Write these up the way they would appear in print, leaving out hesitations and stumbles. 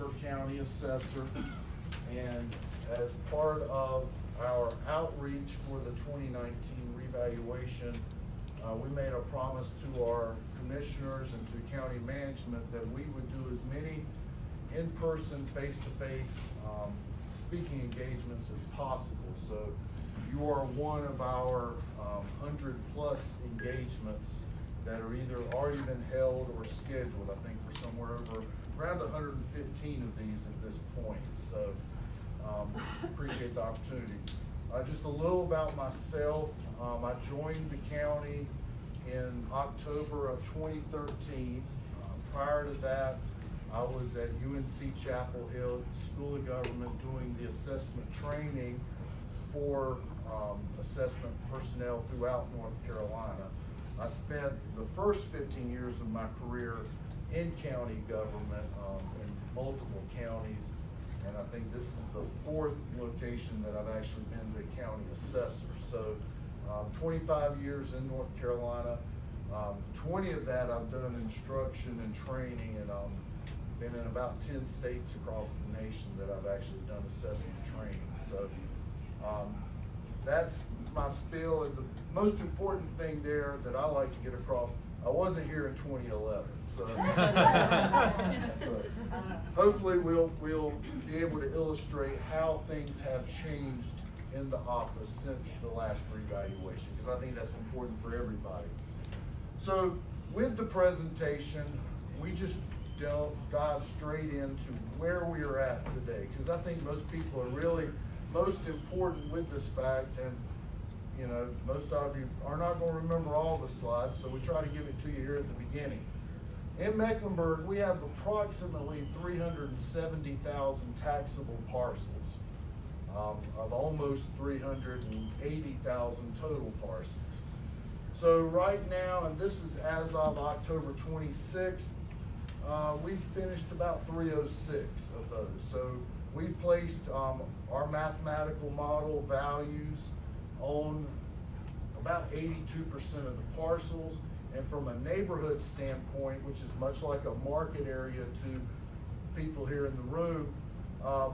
Mecklenburg County Assessor, and as part of our outreach for the 2019 revaluation, we made a promise to our commissioners and to county management that we would do as many in-person, face-to-face speaking engagements as possible. So you are one of our 100+ engagements that are either already been held or scheduled. I think we're somewhere over around 115 of these at this point. So appreciate the opportunity. Just a little about myself. I joined the county in October of 2013. Prior to that, I was at UNC Chapel Hill School of Government doing the assessment training for assessment personnel throughout North Carolina. I spent the first 15 years of my career in county government in multiple counties, and I think this is the 4th location that I've actually been the county assessor. So 25 years in North Carolina, 20 of that I've done instruction and training, and been in about 10 states across the nation that I've actually done assessment training. So that's my spiel, and the most important thing there that I like to get across, I wasn't here in 2011, so, so hopefully we'll be able to illustrate how things have changed in the office since the last revaluation, because I think that's important for everybody. So with the presentation, we just dive straight into where we are at today, because I think most people are really most important with this fact, and you know, most of you are not going to remember all the slides, so we try to give it to you here at the beginning. In Mecklenburg, we have approximately 370,000 taxable parcels, of almost 380,000 total parcels. So right now, and this is as of October 26th, we've finished about 306 of those. So we placed our mathematical model values on about 82% of the parcels, and from a neighborhood standpoint, which is much like a market area to people here in the room,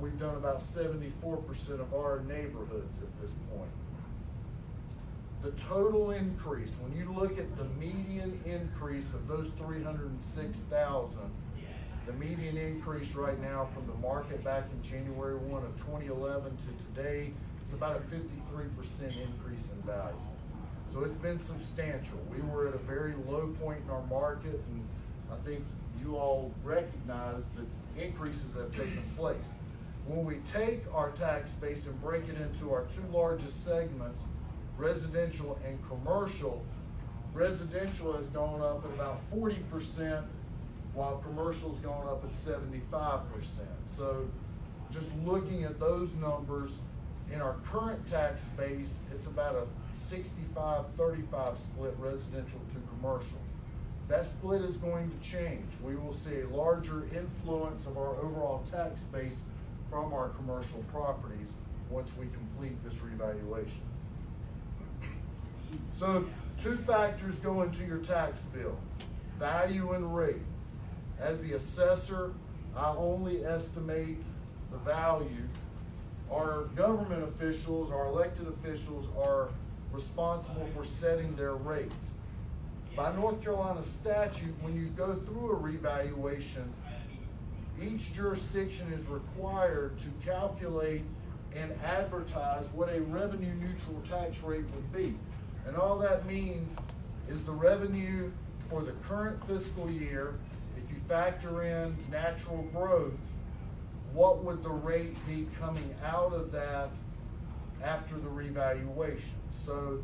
we've done about 74% of our neighborhoods at this point. The total increase, when you look at the median increase of those 306,000, the median increase right now from the market back in January 1 of 2011 to today is about a 53% increase in value. So it's been substantial. We were at a very low point in our market, and I think you all recognize the increases that have taken place. When we take our tax base and break it into our 2 largest segments, residential and commercial, residential has gone up at about 40%, while commercial's gone up at 75%. So just looking at those numbers, in our current tax base, it's about a 65-35 split residential to commercial. That split is going to change. We will see a larger influence of our overall tax base from our commercial properties once we complete this revaluation. So 2 factors go into your tax bill: value and rate. As the assessor, I only estimate the value. Our government officials, our elected officials, are responsible for setting their rates. By North Carolina statute, when you go through a revaluation, each jurisdiction is required to calculate and advertise what a revenue neutral tax rate would be. And all that means is the revenue for the current fiscal year, if you factor in natural growth, what would the rate be coming out of that after the revaluation? So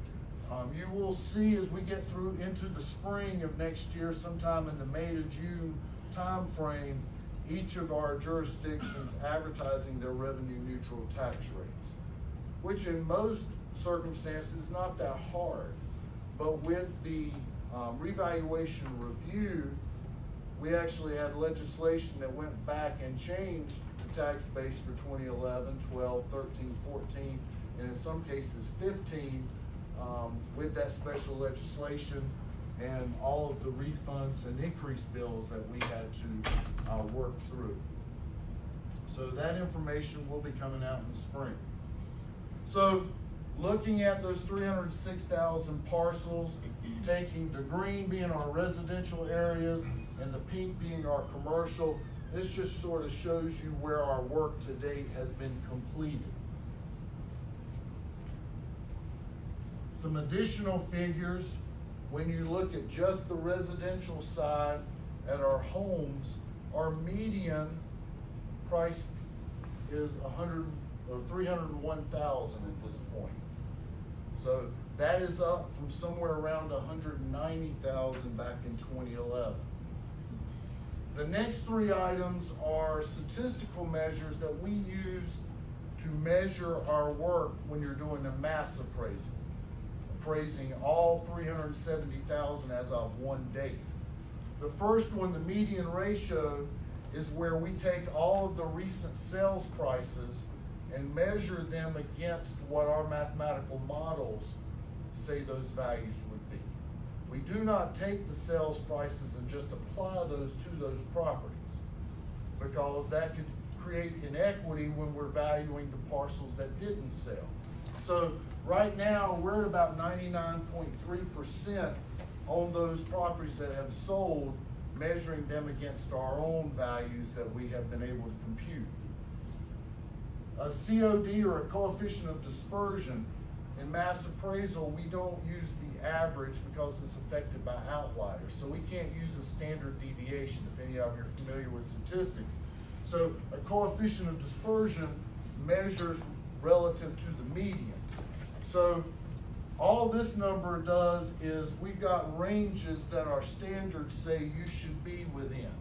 you will see as we get through into the spring of next year, sometime in the May to June time frame, each of our jurisdictions advertising their revenue neutral tax rates, which in most circumstances is not that hard. But with the revaluation review, we actually had legislation that went back and changed the tax base for 2011, 12, 13, 14, and in some cases 15, with that special legislation and all of the refunds and increased bills that we had to work through. So that information will be coming out in the spring. So looking at those 306,000 parcels, taking the green being our residential areas and the pink being our commercial, this just sort of shows you where our work to date has been completed. Some additional figures, when you look at just the residential side at our homes, our median price is 301,000 at this point. So that is up from somewhere around 190,000 back in 2011. The next three items are statistical measures that we use to measure our work when you're doing a mass appraisal, appraising all 370,000 as of one date. The first one, the median ratio, is where we take all of the recent sales prices and measure them against what our mathematical models say those values would be. We do not take the sales prices and just apply those to those properties, because that could create inequity when we're valuing the parcels that didn't sell. So right now, we're at about 99.3% on those properties that have sold, measuring them against our own values that we have been able to compute. A COD, or a coefficient of dispersion, in mass appraisal, we don't use the average because it's affected by outliers. So we can't use a standard deviation, if any of you are familiar with statistics. So a coefficient of dispersion measures relative to the median. So all this number does is we've got ranges that our standards say you should be within.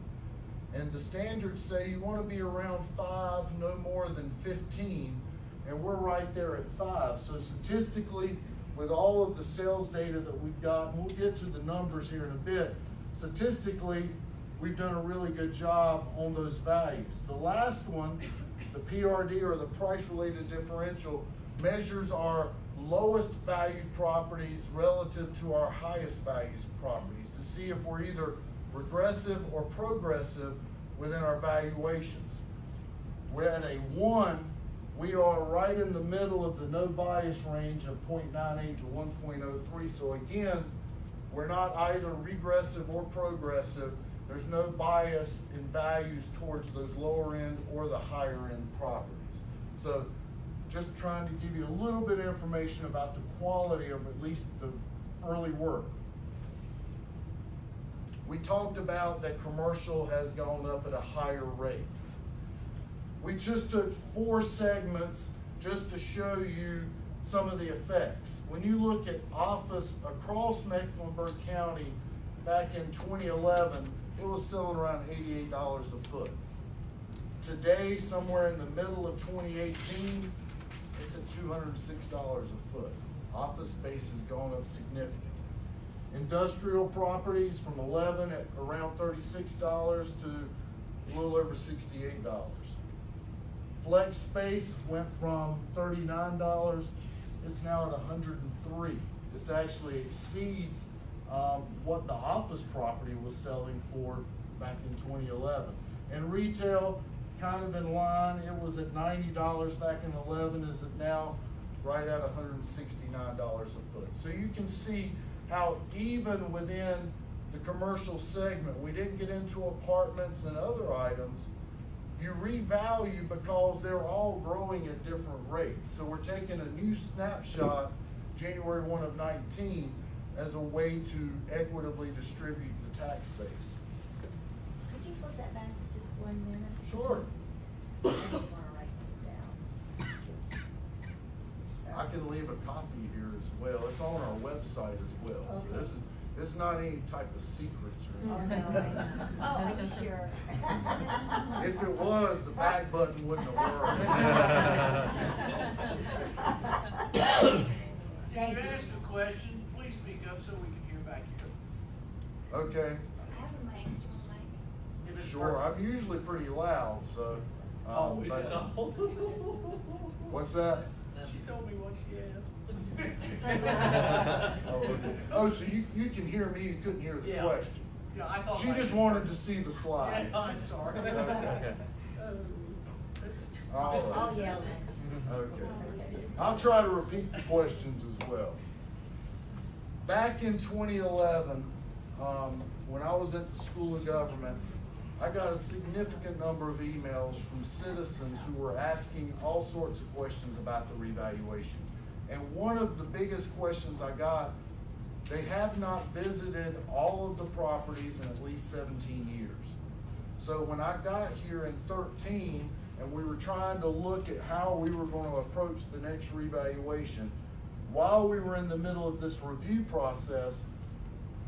And the standards say you want to be around 5, no more than 15, and we're right there at 5. So statistically, with all of the sales data that we've got, and we'll get to the numbers here in a bit, statistically, we've done a really good job on those values. The last one, the PRD, or the price-related differential, measures our lowest valued properties relative to our highest valued properties to see if we're either regressive or progressive within our valuations. We're at a 1, we are right in the middle of the no bias range of 0.98 to 1.03. So again, we're not either regressive or progressive. There's no bias in values towards those lower end or the higher end properties. So just trying to give you a little bit of information about the quality of at least the early work. We talked about that commercial has gone up at a higher rate. We just took 4 segments just to show you some of the effects. When you look at office across Mecklenburg County back in 2011, it was selling around $88 a foot. Today, somewhere in the middle of 2018, it's at $206 a foot. Office space has gone up significantly. Industrial properties from 11 at around $36 to a little over $68. Flex space went from $39, it's now at $103. It actually exceeds what the office property was selling for back in 2011. And retail, kind of in line, it was at $90 back in 11, is it now right at $169 a foot. So you can see how even within the commercial segment, we didn't get into apartments and other items, you revalue because they're all growing at different rates. So we're taking a new snapshot, January 1 of 19, as a way to equitably distribute the tax base. Could you put that back for just 1 minute? Sure. I just want to write this down. I can leave a copy here as well. It's on our website as well. Okay. So this is not any type of secrets or Oh, anything. no. Oh, are you sure? If it was, the back button wouldn't have worked. If you ask a question, please speak up so we can hear back here. Okay, I have a mic, do you want a mic? If it's sure. perfect. I'm usually pretty loud, so. Oh, is but- it? Oh. What's that? She told me what she asked. Oh, okay. Oh, so you can hear me, you couldn't hear the Yeah. question. Yeah, I thought. She just wanted to see the slide. Yeah, I'm sorry. Okay. All right. I'll yell next. Okay. I'll try to repeat the questions as well. Back in 2011, when I was at the School of Government, I got a significant number of emails from citizens who were asking all sorts of questions about the revaluation. And one of the biggest questions I got, they have not visited all of the properties in at least 17 years. So when I got here in 13, and we were trying to look at how we were going to approach the next revaluation, while we were in the middle of this review process,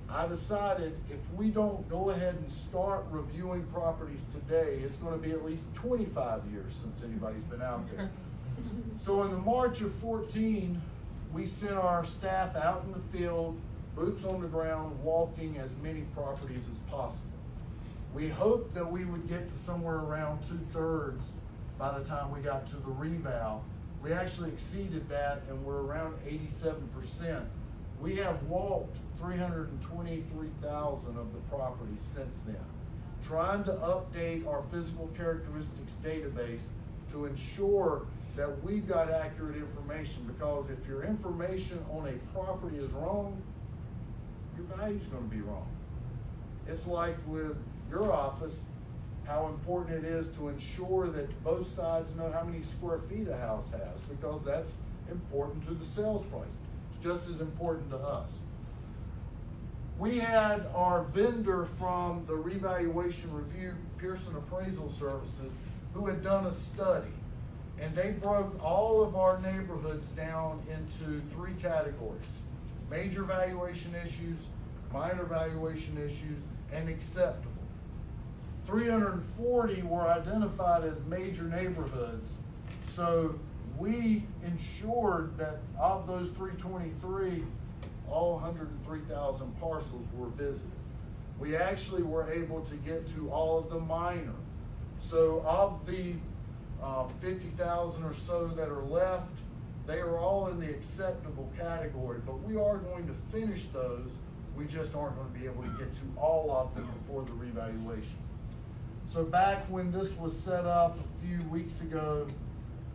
I decided if we don't go ahead and start reviewing properties today, it's going to be at least 25 years since anybody's been out there. So in the March of 14, we sent our staff out in the field, boots on the ground, walking as many properties as possible. We hoped that we would get to somewhere around 2/3 by the time we got to the reval. We actually exceeded that, and we're around 87%. We have walked 323,000 of the properties since then, trying to update our physical characteristics database to ensure that we've got accurate information, because if your information on a property is wrong, your value's gonna be wrong. It's like with your office, how important it is to ensure that both sides know how many square feet a house has, because that's important to the sales price. It's just as important to us. We had our vendor from the revaluation review, Pearson Appraisal Services, who had done a study, and they broke all of our neighborhoods down into 3 categories: major valuation issues, minor valuation issues, and acceptable. 340 were identified as major neighborhoods, so we ensured that of those 323, all 103,000 parcels were visited. We actually were able to get to all of the minor. So of the 50,000 or so that are left, they are all in the acceptable category, but we are going to finish those. We just aren't going to be able to get to all of them before the revaluation. So back when this was set up a few weeks ago,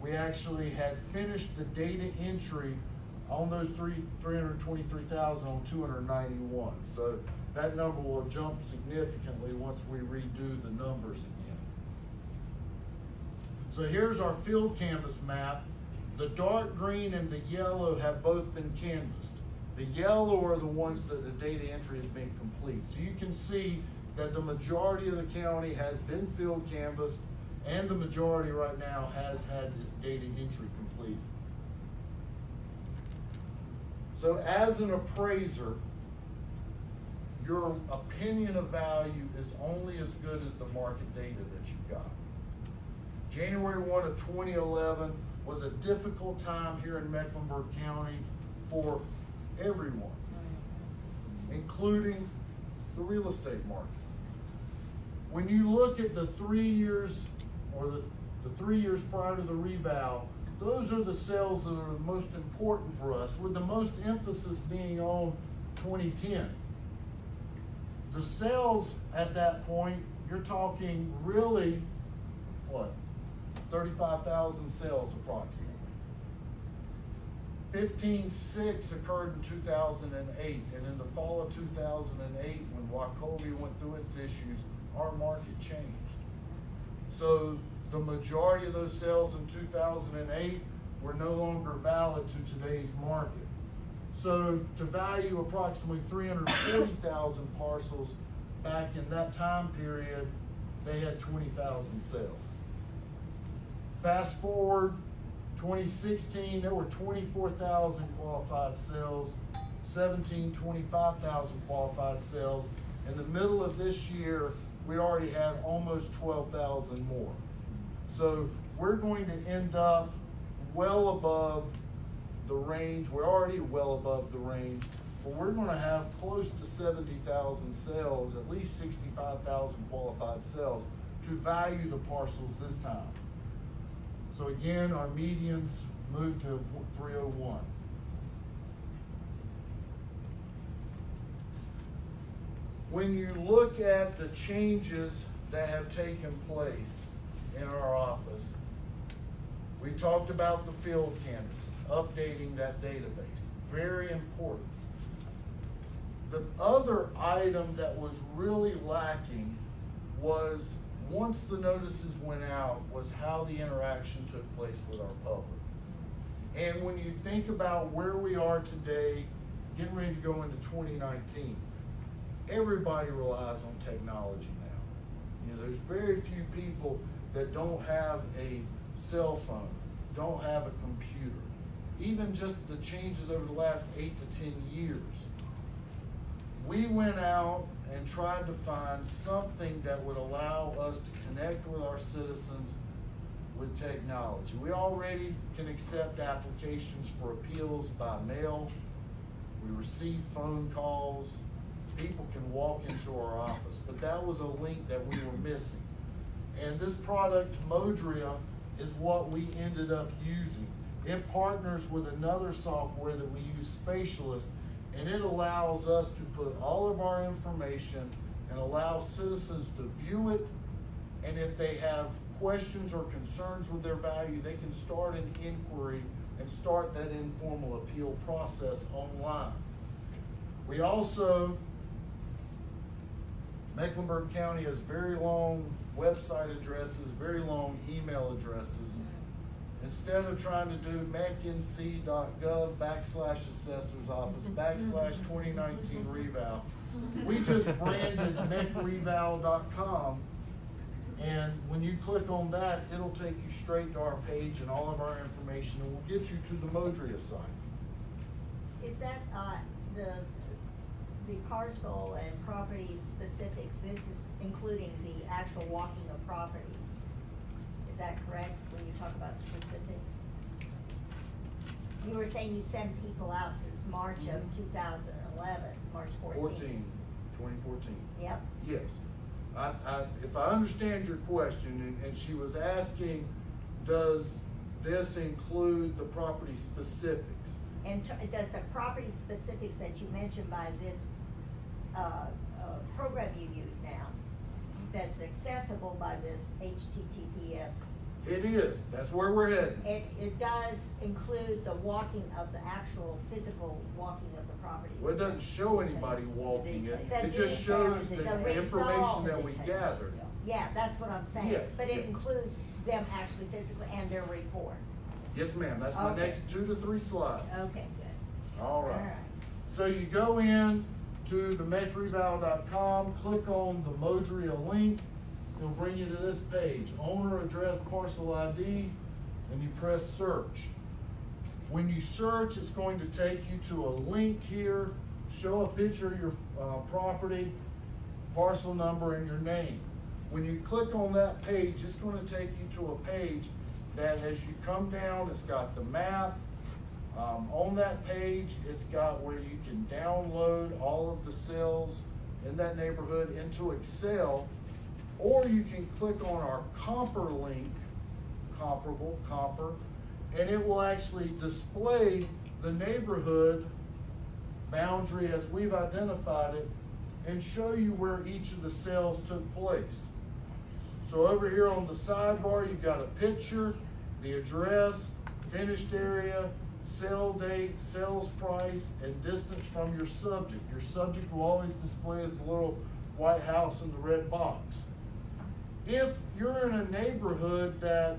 we actually had finished the data entry on those 323,000 on 291. So that number will jump significantly once we redo the numbers again. So here's our field canvas map. The dark green and the yellow have both been canvassed. The yellow are the ones that the data entry has been complete. So you can see that the majority of the county has been field canvassed, and the majority right now has had its data entry complete. So as an appraiser, your opinion of value is only as good as the market data that you've got. January 1 of 2011 was a difficult time here in Mecklenburg County for everyone, including the real estate market. When you look at the 3 years, or the 3 years prior to the reval, those are the sales that are the most important for us, with the most emphasis being on 2010. The sales at that point, you're talking really, 35,000 sales approximately. 15.6 occurred in 2008, and in the fall of 2008, when Wachovia went through its issues, our market changed. So the majority of those sales in 2008 were no longer valid to today's market. So to value approximately 340,000 parcels back in that time period, they had 20,000 sales. Fast forward 2016, there were 24,000 qualified sales, 17, 25,000 qualified sales. In the middle of this year, we already had almost 12,000 more. So we're going to end up well above the range. We're already well above the range, but we're going to have close to 70,000 sales, at least 65,000 qualified sales to value the parcels this time. So again, our medians moved to 301. When you look at the changes that have taken place in our office, talked about the field canvas, updating that database, very important. The other item that was really lacking was, once the notices went out, was how the interaction took place with our public. And when you think about where we are today, getting ready to go into 2019, everybody relies on technology now. You know, there's very few people that don't have a cell phone, don't have a computer. Even just the changes over the last 8 to 10 years. We went out and tried to find something that would allow us to connect with our citizens with technology. We already can accept applications for appeals by mail. We receive phone calls. People can walk into our office, but that was a link that we were missing. And this product, Modria, is what we ended up using. It partners with another software that we use, Spatialist, and it allows us to put all of our information and allow citizens to view it. And if they have questions or concerns with their value, they can start an inquiry and start that informal appeal process online. We also, Mecklenburg County has very long website addresses, very long email addresses. Instead of trying to do mecnc.gov/assessor's office /2019 reval, we just branded mecreval.com. And when you click on that, it'll take you straight to our page and all of our information, and we'll get you to the Modria site. Is that, the parcel and property specifics, this is including the actual walking of properties? Is that correct, when you talk about specifics? You were saying you sent people out since March of 2011, March 2014. 2014. Yep. Yes. If I understand your question, and she was asking, does this include the property specifics? And does the property specifics that you mentioned by this program you use now, that's accessible by this HTTPS? It is. That's where we're heading. It does include the walking of the actual physical walking of the properties. Well, it doesn't show anybody walking it. That It just shows the information that we results. gathered. Yeah, that's what I'm saying. Yeah, But it yeah. includes them actually physically and their report. Yes, ma'am. That's my Okay. next 2 to 3 slides. Okay, good. All All right. right. So you go in to the mecreval.com, click on the Modria link, it'll bring you to this page, owner, address, parcel ID, and you press search. When you search, it's going to take you to a link here, show a picture of your property, parcel number, and your name. When you click on that page, it's going to take you to a page that as you come down, it's got the map. On that page, it's got where you can download all of the sales in that neighborhood into Excel, or you can click on our Comper link, Comper, and it will actually display the neighborhood boundary as we've identified it and show you where each of the sales took place. So over here on the sidebar, you've got a picture, the address, finished area, sale date, sales price, and distance from your subject. Your subject will always display as the little white house in the red box. If you're in a neighborhood that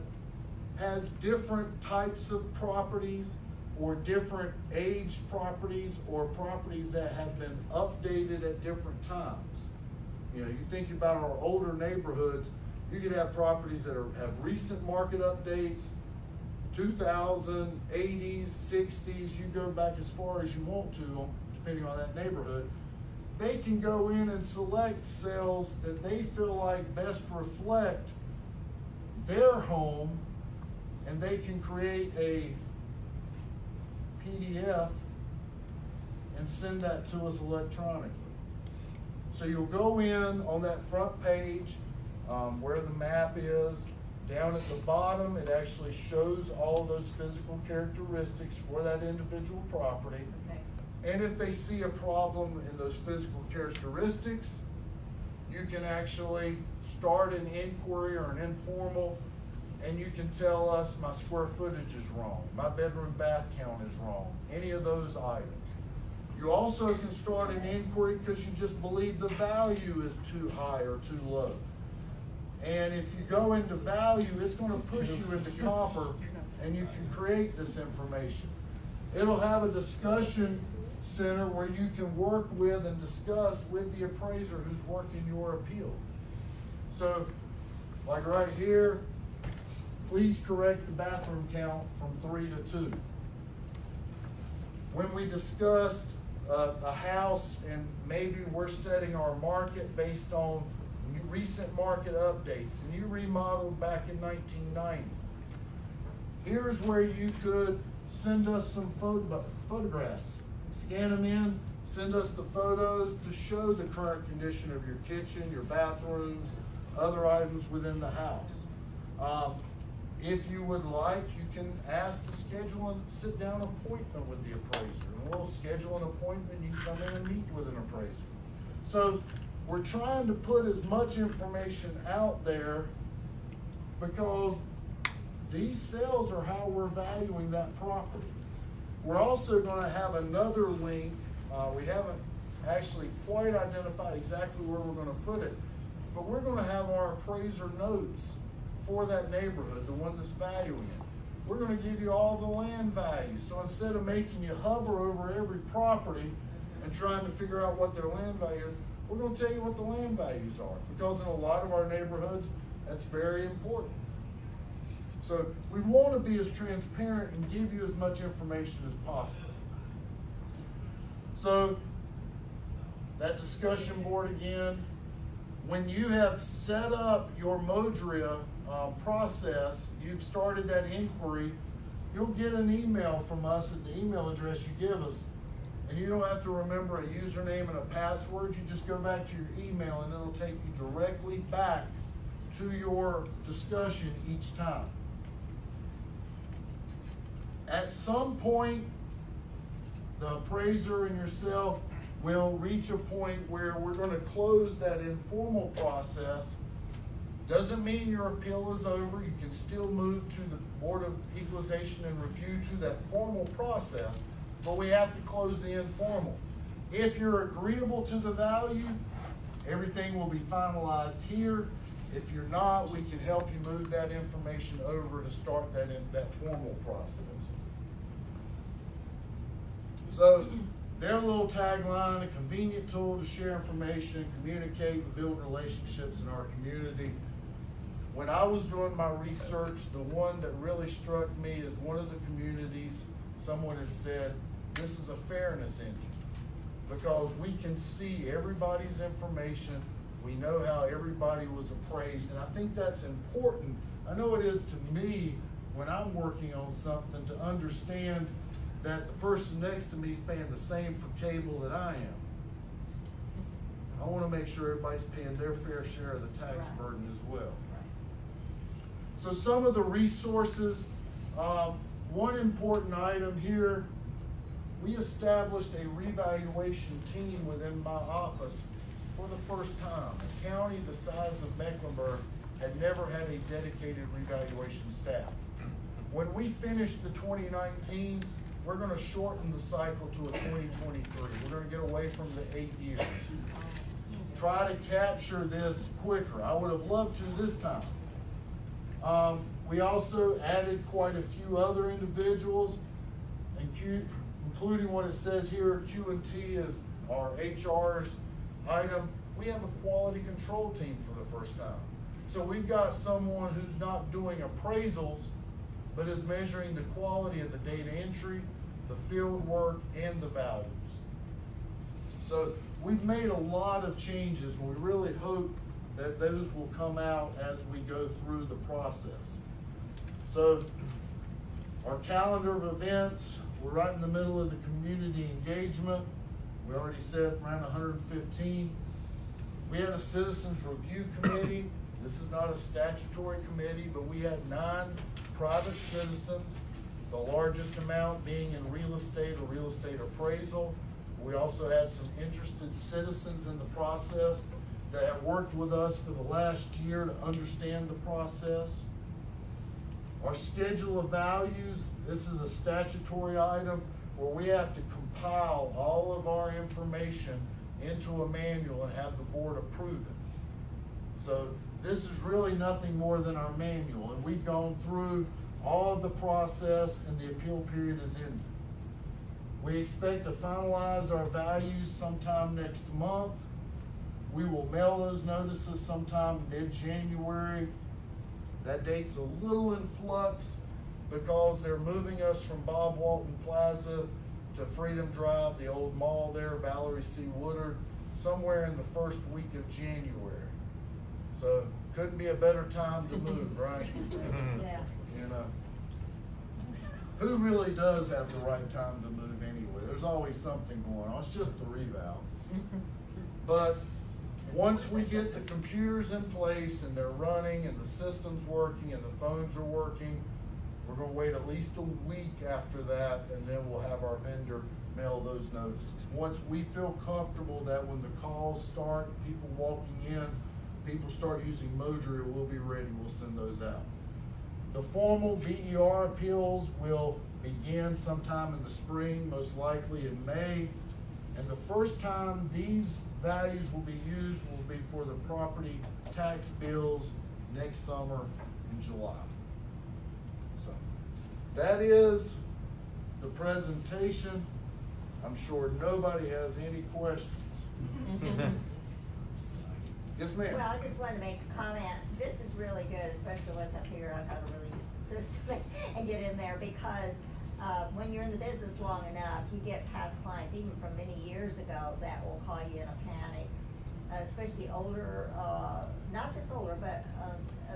has different types of properties or different aged properties or properties that have been updated at different times, you know, you think about our older neighborhoods, you could have properties that have recent market updates, 2000, 80s, 60s, you go back as far as you want to, depending on that neighborhood. They can go in and select sales that they feel like best reflect their home, and they can create a PDF and send that to us electronically. So you'll go in on that front page where the map is. Down at the bottom, it actually shows all those physical characteristics for that individual property. Okay. And if they see a problem in those physical characteristics, you can actually start an inquiry or an informal and you can tell us my square footage is wrong, my bedroom bath count is wrong, any of those items. You also can start an inquiry because you just believe the value is too high or too low. And if you go into value, it's gonna push you into copper, and you can create this information. It'll have a discussion center where you can work with and discuss with the appraiser who's working your appeal. So, like right here, please correct the bathroom count from 3 to 2. When we discussed a house and maybe we're setting our market based on recent market updates, and you remodeled back in 1990, here's where you could send us some photographs. Scan them in, send us the photos to show the current condition of your kitchen, your bathrooms, other items within the house. If you would like, you can ask to schedule a sit-down appointment with the appraiser. And we'll schedule an appointment, you can come in and meet with an appraiser. So we're trying to put as much information out there because these sales are how we're valuing that property. We're also gonna have another link. We haven't actually quite identified exactly where we're gonna put it, but we're gonna have our appraiser notes for that neighborhood, the one that's valuing it. We're gonna give you all the land values. So instead of making you hover over every property and trying to figure out what their land value is, we're gonna tell you what the land values are, because in a lot of our neighborhoods, that's very important. So we want to be as transparent and give you as much information as possible. So that discussion board again, when you have set up your Modria process, you've started that inquiry, you'll get an email from us at the email address you give us. And you don't have to remember a username and a password. You just go back to your email and it'll take you directly back to your discussion each time. At some point, the appraiser and yourself will reach a point where we're gonna close that informal process. Doesn't mean your appeal is over. You can still move to the Board of Equalization and Review to that formal process, but we have to close the informal. If you're agreeable to the value, everything will be finalized here. If you're not, we can help you move that information over to start that formal process. So their little tagline, a convenient tool to share information, communicate, and build relationships in our community. When I was doing my research, the one that really struck me is one of the communities, someone had said, this is a fairness engine, because we can see everybody's information. We know how everybody was appraised, and I think that's important. I know it is to me when I'm working on something to understand that the person next to me is paying the same for cable that I am. I want to make sure everybody's paying their fair share of the tax burden as well. So some of the resources, one important item here, we established a revaluation team within my office for the first time. A county the size of Mecklenburg had never had a dedicated revaluation staff. When we finished the 2019, we're gonna shorten the cycle to a 2023. We're gonna get away from the 8 years. Try to capture this quicker. I would have loved to this time. We also added quite a few other individuals, including what it says here, Q&T is our HR's item. We have a quality control team for the first time. So we've got someone who's not doing appraisals, but is measuring the quality of the data entry, the field work, and the values. So we've made a lot of changes, and we really hope that those will come out as we go through the process. So our calendar of events, we're right in the middle of the community engagement. We already said around 115. We had a citizens review committee. This is not a statutory committee, but we had 9 private citizens, the largest amount being in real estate or real estate appraisal. We also had some interested citizens in the process that have worked with us for the last year to understand the process. Our schedule of values, this is a statutory item where we have to compile all of our information into a manual and have the board approve it. So this is really nothing more than our manual, and we've gone through all of the process and the appeal period is ended. We expect to finalize our values sometime next month. We will mail those notices sometime mid-January. That date's a little in flux because they're moving us from Bob Walton Plaza to Freedom Drive, the old mall there, Valerie C. Woodard, somewhere in the first week of January. So couldn't be a better time to move, right? Yeah. You know, who really does have the right time to move anyway? There's always something going on. It's just the reval. But once we get the computers in place and they're running and the system's working and the phones are working, we're gonna wait at least a week after that, and then we'll have our vendor mail those notices. Once we feel comfortable that when the calls start, people walking in, people start using Modria, we'll be ready, we'll send those out. The formal BER appeals will begin sometime in the spring, most likely in May. And the first time these values will be used will be for the property tax bills next summer in July. So that is the presentation. I'm sure nobody has any questions. Yes, ma'am. Well, I just wanted to make a comment. This is really good, especially once I figure out how to really use the system and get in there, because when you're in the business long enough, you get past clients, even from many years ago, that will call you in a panic. Especially older, not just older, but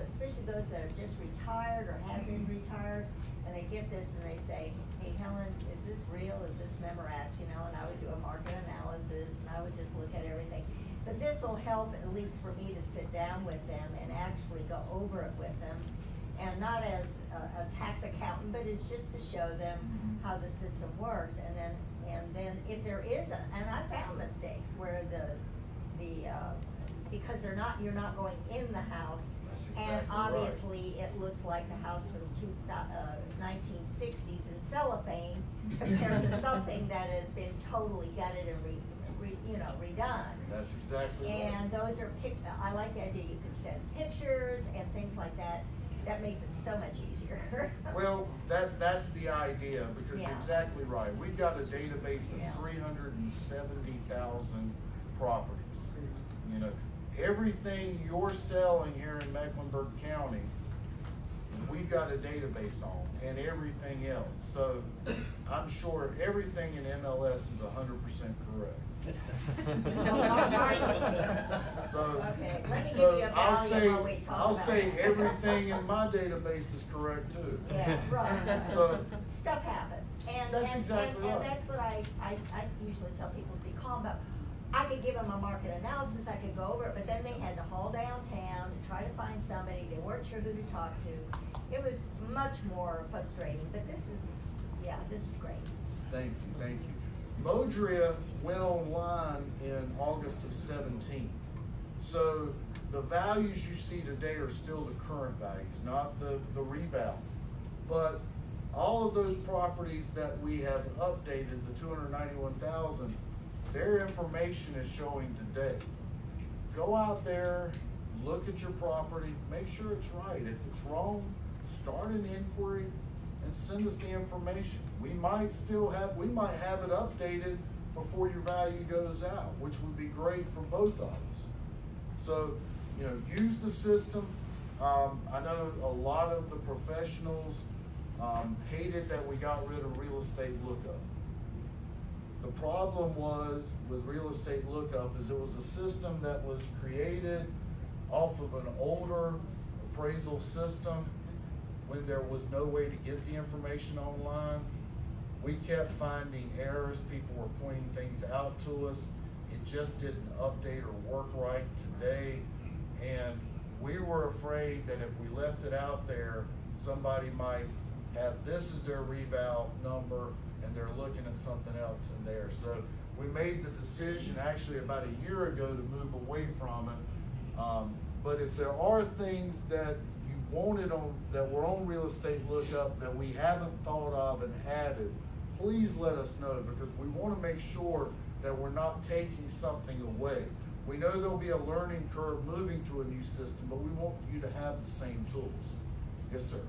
especially those that are just retired or have been retired, and they get this and they say, hey, Helen, is this real? Is this Memorax? You know, and I would do a market analysis and I would just look at everything. But this will help, at least for me, to sit down with them and actually go over it with them. And not as a tax accountant, but it's just to show them how the system works. And then if there is and I found mistakes where because you're not going in the house. That's And exactly obviously, it looks like the house from 1960s in cellophane compared to something that has been totally gutted and redone. That's exactly right. And those are I like the idea you can send pictures and things like that. That makes it so much easier. Well, that's the idea, because you're Yeah. exactly right. We've got a database of Yeah. 370,000 properties. You know, everything you're selling here in Mecklenburg County, we've got a database on, and everything else. So I'm sure everything in MLS is 100% correct. So, Okay, let me give so you a I'll value say, while we talk I'll about say it. everything in my database is correct too. Yeah, right. So, Stuff happens. That's exactly right. And that's what I usually tell people to be calm about. I could give them a market analysis, I could go over it, but then they had to haul downtown and try to find somebody, they weren't sure who to talk to. It was much more frustrating, but this is great. thank you. Modria went online in August of 17. So the values you see today are still the current values, not the reval. But all of those properties that we have updated, the 291,000, their information is showing today. Go out there, look at your property, make sure it's right. If it's wrong, start an inquiry and send us the information. We might have it updated before your value goes out, which would be great for both of us. So, you know, use the system. I know a lot of the professionals hated that we got rid of real estate lookup. The problem was with real estate lookup is it was a system that was created off of an older appraisal system when there was no way to get the information online. We kept finding errors, people were pointing things out to us. It just didn't update or work right today. And we were afraid that if we left it out there, somebody might have this as their reval number and they're looking at something else in there. So we made the decision actually about a year ago to move away from it. But if there are things that you wanted on, that were on real estate lookup that we haven't thought of and added, please let us know, because we wanna make sure that we're not taking something away. We know there'll be a learning curve moving to a new system, but we want you to have the same tools. Yes, sir.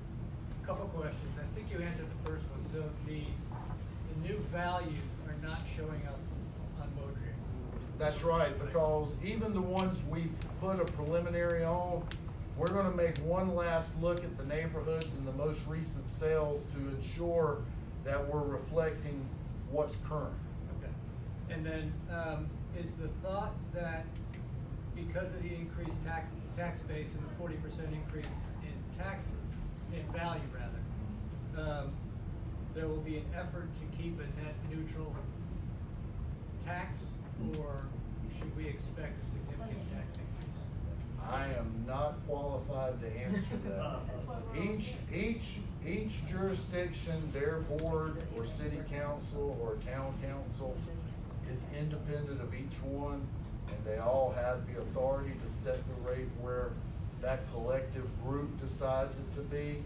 Couple questions. I think you answered the first one. So the new values are not showing up on Modria. That's right, because even the ones we've put a preliminary on, we're gonna make one last look at the neighborhoods and the most recent sales to ensure that we're reflecting what's current. Okay. And then, is the thought that because of the increased tax base and the 40% increase in taxes, in value rather, there will be an effort to keep a net neutral tax, or should we expect a significant tax increase? I am not qualified to answer that. Each jurisdiction, their board or city council or town council is independent of each one, and they all have the authority to set the rate where that collective group decides it to be.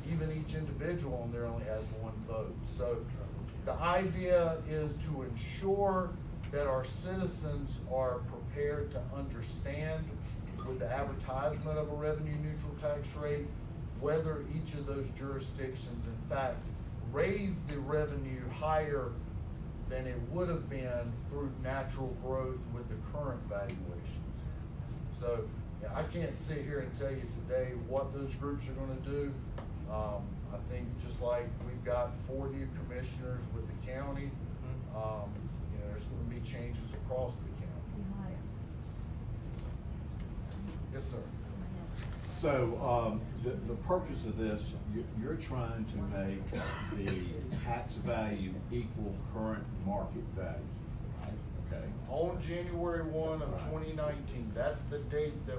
Even each individual on there only has one vote. So the idea is to ensure that our citizens are prepared to understand with the advertisement of a revenue neutral tax rate, whether each of those jurisdictions in fact raise the revenue higher than it would have been through natural growth with the current valuations. So yeah, I can't sit here and tell you today what those groups are gonna do. I think just like we've got 4 new commissioners with the county, there's gonna be changes across the county. Yes, sir. So, the purpose of this, you're trying to make the tax value equal current market value, right? Okay? On January 1 of 2019, that's the date that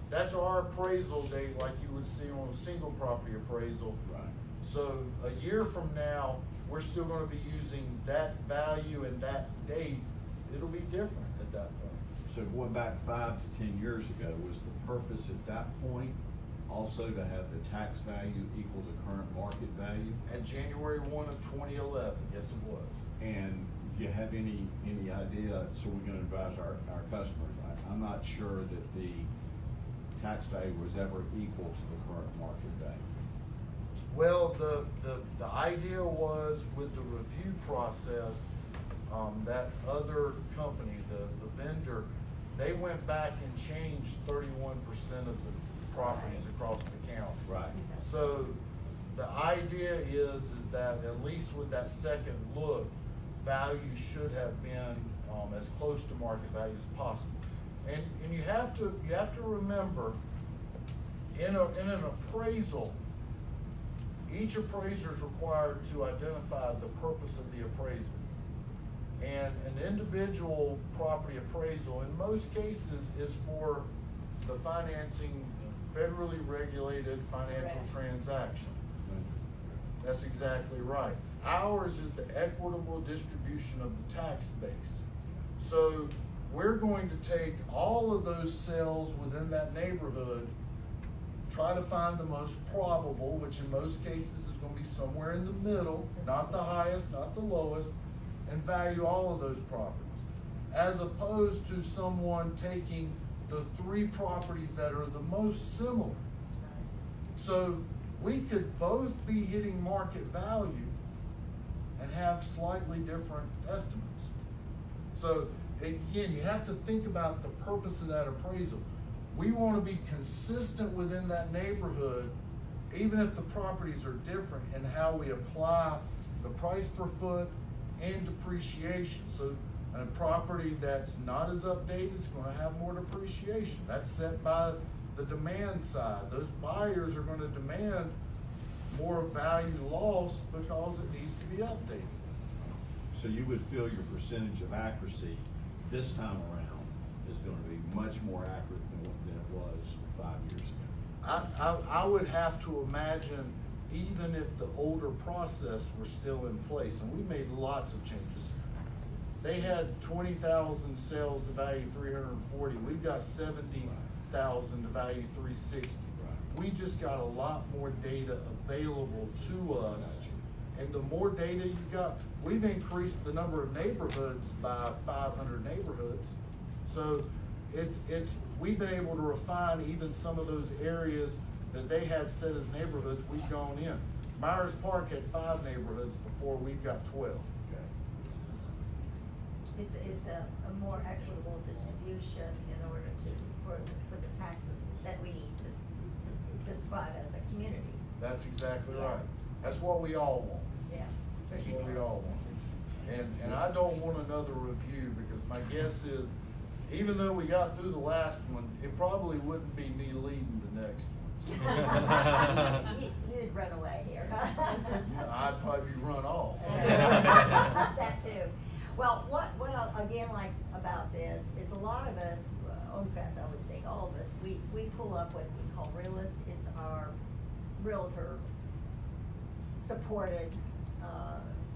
that's our appraisal date, like you would see on a single property appraisal. Right. So a year from now, we're still gonna be using that value and that date. It'll be different at that point. So going back 5 to 10 years ago, was the purpose at that point also to have the tax value equal to current market value? At January 1 of 2011, yes, it was. And do you have any idea, so we're gonna advise our customers, I'm not sure that the tax value was ever equal to the current market value. Well, the idea was with the review process, that other company, the vendor, they went back and changed 31% of the properties across the county. Right. So the idea is that at least with that second look, value should have been as close to market value as possible. And you have to remember, in an appraisal, each appraiser is required to identify the purpose of the appraisal. And an individual property appraisal, in most cases, is for the financing federally regulated financial transaction. That's exactly right. Ours is the equitable distribution of the tax base. So we're going to take all of those sales within that neighborhood, try to find the most probable, which in most cases is gonna be somewhere in the middle, not the highest, not the lowest, and value all of those properties. As opposed to someone taking the 3 properties that are the most similar. So we could both be hitting market value and have slightly different estimates. So again, you have to think about the purpose of that appraisal. We want to be consistent within that neighborhood, even if the properties are different, in how we apply the price per foot and depreciation. So a property that's not as updated is going to have more depreciation. That's set by the demand side. Those buyers are going to demand more value loss because it needs to be updated. So you would feel your percentage of accuracy this time around is gonna be much more accurate than it was 5 years ago? I would have to imagine, even if the older process were still in place, and we made lots of changes. They had 20,000 sales to value 340. We've got 70,000 to value 360. we just got a lot more data available to us. And the more data you got, we've increased the number of neighborhoods by 500 neighborhoods. So we've been able to refine even some of those areas that they had set as neighborhoods, we've gone in. Myers Park had 5 neighborhoods before, we've got 12. It's a more equitable distribution in order for the taxes that we need to survive as a community. That's exactly Yeah. right. That's what we all want. Yeah, for That's sure. what we all want. And I don't want another review, because my guess is, even though we got through the last one, it probably wouldn't be me leading the next one. You'd run away here, huh? I'd probably be run off. That too. Well, what I again like about this is a lot of us, in fact, I would think all of us, we pull up what we call Realist. It's our Realtor supported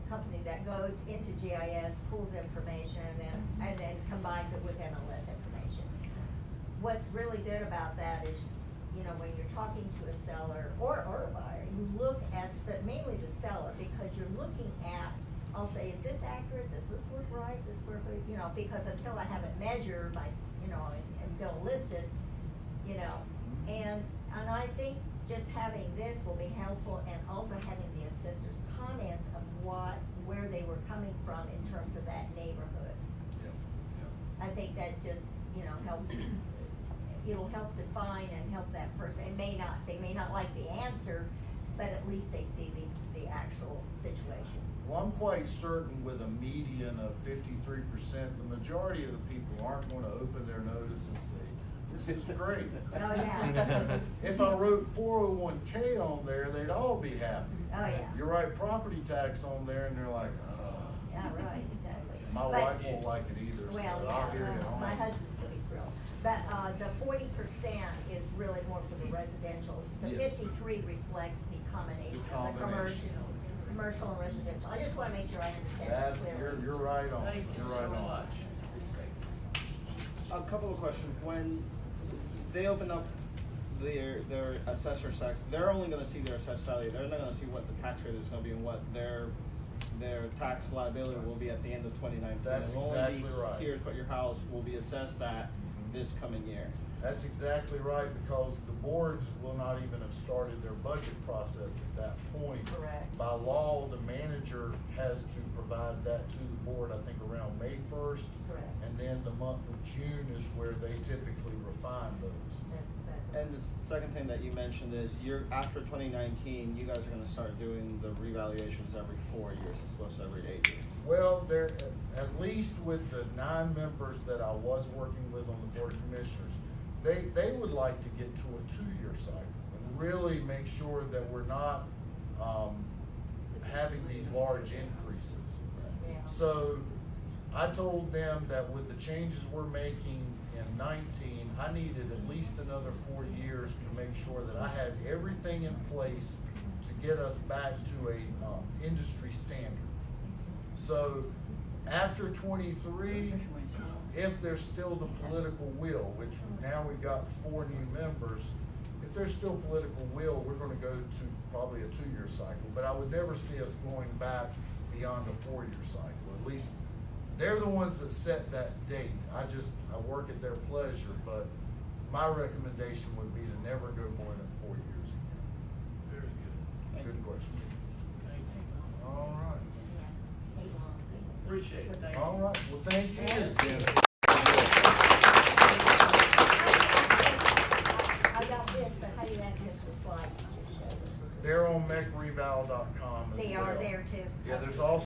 company that goes into GIS, pulls information, and then combines it with MLS information. What's really good about that is, you know, when you're talking to a seller or a buyer, you look at, but mainly the seller, because you're looking at, I'll say, is this accurate? Does this look right? This square foot, you know, because until I have it measured by, you know, and go listed, you know, and I think just having this will be helpful, and also having the assessor's comments of where they were coming from in terms of that neighborhood. I think that just, you know, helps, it'll help define and help that person. They may not like the answer, but at least they see the actual situation. Well, I'm quite certain with a median of 53%, the majority of the people aren't gonna open their notice and say, this is great. Oh, yeah. If I wrote 401k on there, they'd all be happy. Oh, yeah. You write property tax on there and they're like, Yeah, right, exactly. my But- wife won't like it either, so Well, I'll hear it at yeah, home. my husband's gonna be thrilled. But, the 40% is really more for the residential. The Yes. 53 reflects the combination The of the combination. commercial and residential. I just wanna make sure I understand that That's, clearly. you're right on, Thank you you're so right on. much. A couple of questions. When they open up their assessor tax, they're only gonna see their assessed value. They're not gonna see what the tax rate is gonna be and what their tax liability will be at the end of 2019. That's It'll only be, exactly right. here's what your house will be assessed at this coming year. That's exactly right, because the boards will not even have started their budget process at that point. Correct. By law, the manager has to provide that to the board, I think around May 1st. Correct. And then the month of June is where they typically refine those. That's exactly. And the second thing that you mentioned is after 2019, you guys are gonna start doing the revaluations every 4 years as opposed to every 8 years. Well, there, at least with the 9 members that I was working with on the board of commissioners, they would like to get to a 2-year cycle and really make sure that we're not, having these large increases. Yeah. So I told them that with the changes we're making in 19, I needed at least another 4 years to make sure that I had everything in place to get us back to a, industry standard. So after 23, if there's still the political will, which now we've got 4 new members, if there's still political will, we're gonna go to probably a 2-year cycle. But I would never see us going back beyond a 4-year cycle. At least they're the ones that set that date. I work at their pleasure, but my recommendation would be to never go more than 4 years again. Very good. Good question. Thank you. All right. Appreciate it. Thank you. All right, well, thank you. I got this, but how do you access the slides you just showed us? They're on mecreval.com as well. They are there too? Yeah, there's also